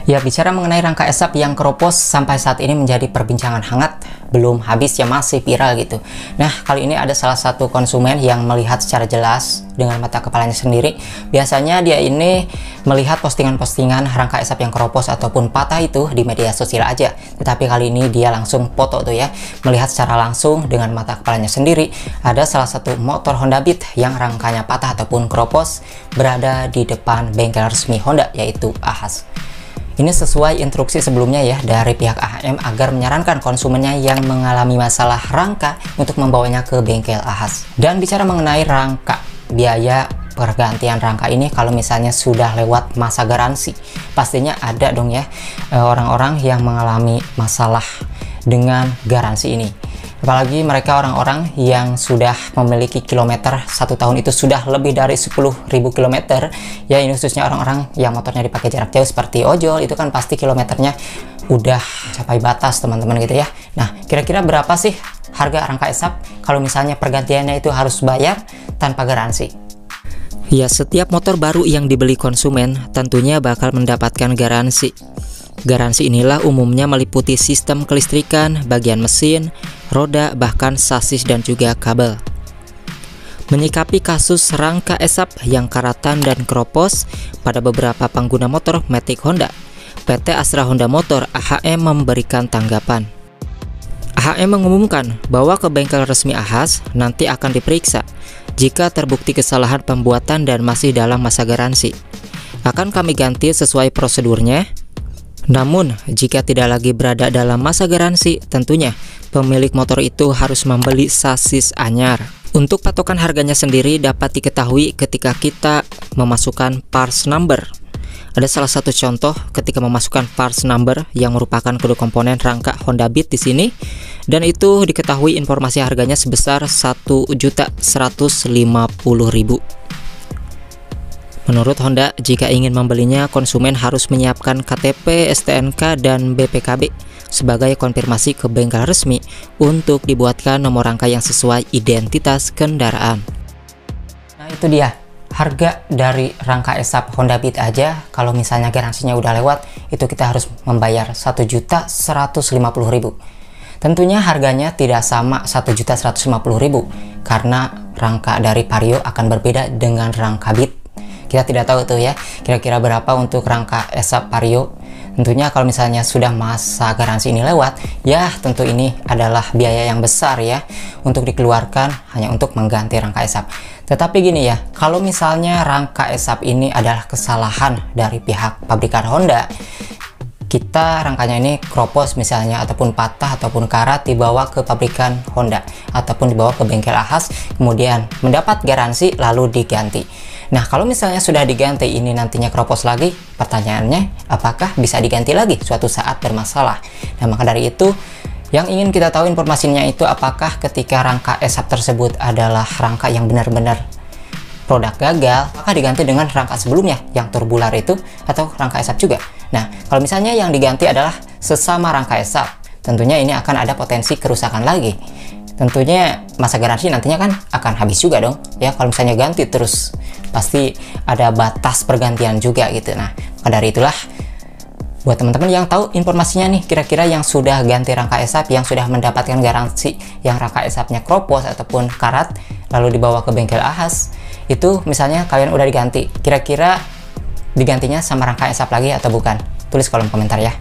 Ya, bicara mengenai rangka esap yang keropos sampai saat ini menjadi perbincangan hangat, belum habis ya, masih viral gitu. Nah, kali ini ada salah satu konsumen yang melihat secara jelas dengan mata kepalanya sendiri. Biasanya dia ini melihat postingan-postingan rangka esap yang keropos ataupun patah itu di media sosial aja. Tetapi kali ini dia langsung foto tuh ya, melihat secara langsung dengan mata kepalanya sendiri. Ada salah satu motor Honda Beat yang rangkanya patah ataupun keropos berada di depan bengkel resmi Honda, yaitu Ahas. Ini sesuai instruksi sebelumnya ya dari pihak AHM agar menyarankan konsumennya yang mengalami masalah rangka untuk membawanya ke bengkel Ahas. Dan bicara mengenai rangka, biaya pergantian rangka ini kalau misalnya sudah lewat masa garansi, pastinya ada dong ya orang-orang yang mengalami masalah dengan garansi ini. Apalagi mereka orang-orang yang sudah memiliki kilometer 1 tahun itu sudah lebih dari 10.000 kilometer ya, ini khususnya orang-orang yang motornya dipakai jarak jauh seperti ojol, itu kan pasti kilometernya udah capai batas teman-teman gitu ya. Nah, kira-kira berapa sih harga rangka esap kalau misalnya pergantiannya itu harus bayar tanpa garansi? Ya, setiap motor baru yang dibeli konsumen tentunya bakal mendapatkan garansi. Garansi inilah umumnya meliputi sistem kelistrikan, bagian mesin, roda, bahkan sasis dan juga kabel. Menyikapi kasus rangka esap yang karatan dan keropos pada beberapa pengguna motor Matic Honda, PT Astra Honda Motor AHM memberikan tanggapan. AHM mengumumkan bahwa ke bengkel resmi Ahas nanti akan diperiksa jika terbukti kesalahan pembuatan dan masih dalam masa garansi. Akan kami ganti sesuai prosedurnya. Namun, jika tidak lagi berada dalam masa garansi, tentunya pemilik motor itu harus membeli sasis anyar. Untuk patokan harganya sendiri dapat diketahui ketika kita memasukkan parts number. Ada salah satu contoh ketika memasukkan parts number yang merupakan kode komponen rangka Honda Beat di sini, dan itu diketahui informasi harganya sebesar 1.150.000. Menurut Honda, jika ingin membelinya, konsumen harus menyiapkan KTP, STNK, dan BPKB sebagai konfirmasi ke bengkel resmi untuk dibuatkan nomor rangka yang sesuai identitas kendaraan. Nah, itu dia harga dari rangka esap Honda Beat aja. Kalau misalnya garansinya udah lewat, itu kita harus membayar 1.150.000. Tentunya harganya tidak sama 1.150.000 karena rangka dari Vario akan berbeda dengan rangka Beat. Kita tidak tahu tuh ya kira-kira berapa untuk rangka esap Vario. Tentunya kalau misalnya sudah masa garansi ini lewat, ya tentu ini adalah biaya yang besar ya untuk dikeluarkan hanya untuk mengganti rangka esap. Tetapi gini ya, kalau misalnya rangka esap ini adalah kesalahan dari pihak pabrikan Honda, kita rangkanya ini keropos misalnya ataupun patah ataupun karat, dibawa ke pabrikan Honda ataupun dibawa ke bengkel Ahas, kemudian mendapat garansi lalu diganti. Nah, kalau misalnya sudah diganti ini nantinya keropos lagi, pertanyaannya apakah bisa diganti lagi suatu saat bermasalah? Nah, maka dari itu yang ingin kita tahu informasinya itu apakah ketika rangka esap tersebut adalah rangka yang benar-benar produk gagal, maka diganti dengan rangka sebelumnya yang turbular itu atau rangka esap juga. Nah, kalau misalnya yang diganti adalah sesama rangka esap, tentunya ini akan ada potensi kerusakan lagi. Tentunya masa garansi nantinya kan akan habis juga dong ya, kalau misalnya ganti terus pasti ada batas pergantian juga gitu. Nah, maka dari itulah buat teman-teman yang tahu informasinya nih, kira-kira yang sudah ganti rangka esap, yang sudah mendapatkan garansi yang rangka esapnya keropos ataupun karat lalu dibawa ke bengkel Ahas, itu misalnya kalian udah diganti, kira-kira digantinya sama rangka esap lagi atau bukan? Tulis kolom komentar ya.